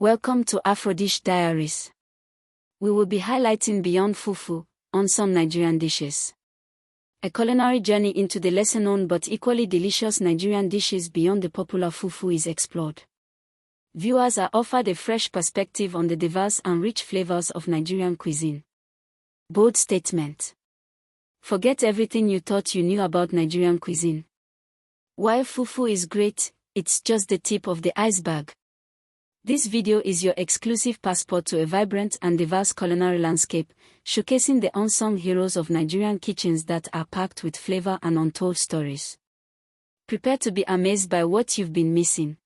Welcome to AfroDish Diaries. We will be highlighting beyond fufu on some Nigerian dishes. A culinary journey into the lesser-known but equally delicious Nigerian dishes beyond the popular fufu is explored. Viewers are offered a fresh perspective on the diverse and rich flavors of Nigerian cuisine. Bold statement. Forget everything you thought you knew about Nigerian cuisine. While fufu is great, it's just the tip of the iceberg. This video is your exclusive passport to a vibrant and diverse culinary landscape, showcasing the unsung heroes of Nigerian kitchens that are packed with flavor and untold stories. Prepare to be amazed by what you've been missing.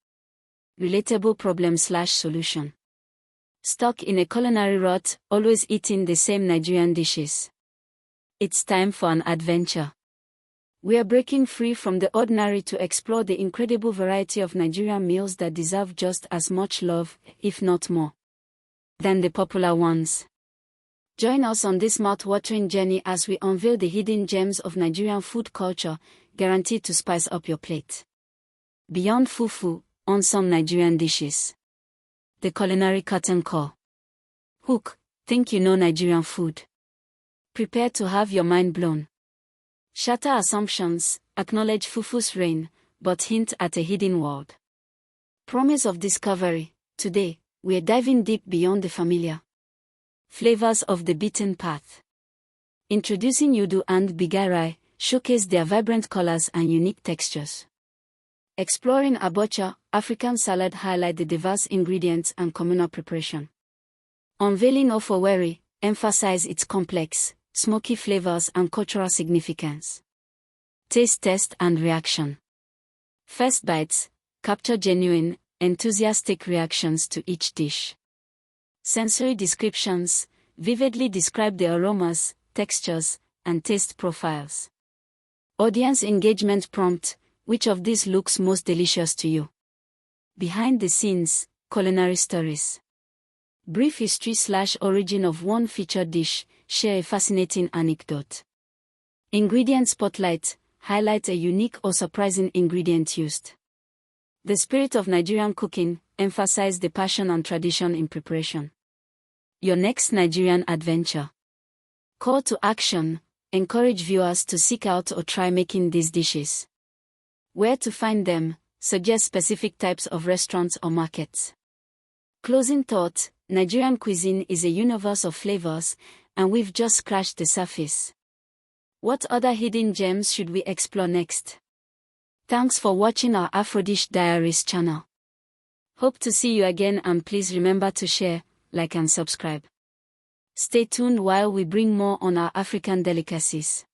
Relatable problem/solution. Stuck in a culinary rut, always eating the same Nigerian dishes? It's time for an adventure. We are breaking free from the ordinary to explore the incredible variety of Nigerian meals that deserve just as much love, if not more, than the popular ones. Join us on this mouth-watering journey as we unveil the hidden gems of Nigerian food culture, guaranteed to spice up your plate. Beyond fufu, on some Nigerian dishes. The culinary curtain call. Hook, think you know Nigerian food? Prepare to have your mind blown. Shatter assumptions, acknowledge fufu's reign, but hint at a hidden world. Promise of discovery. Today, we're diving deep beyond the familiar flavors of the beaten path. Introducing Yudu and Bigarai, showcase their vibrant colors and unique textures. Exploring Abuja, African salad, highlight the diverse ingredients and communal preparation. Unveiling Ofoweri, emphasize its complex, smoky flavors and cultural significance. Taste test and reaction. First bites, capture genuine, enthusiastic reactions to each dish. Sensory descriptions, vividly describe the aromas, textures, and taste profiles. Audience engagement prompt, which of these looks most delicious to you? Behind the scenes, culinary stories. Brief history/origin of one featured dish, share a fascinating anecdote. Ingredient spotlight, highlight a unique or surprising ingredient used. The spirit of Nigerian cooking, emphasize the passion and tradition in preparation. Your next Nigerian adventure. Call to action, encourage viewers to seek out or try making these dishes. Where to find them, suggest specific types of restaurants or markets. Closing thought, Nigerian cuisine is a universe of flavors, and we've just scratched the surface. What other hidden gems should we explore next? Thanks for watching our AfroDish Diaries channel. Hope to see you again, and please remember to share, like and subscribe. Stay tuned while we bring more on our African delicacies.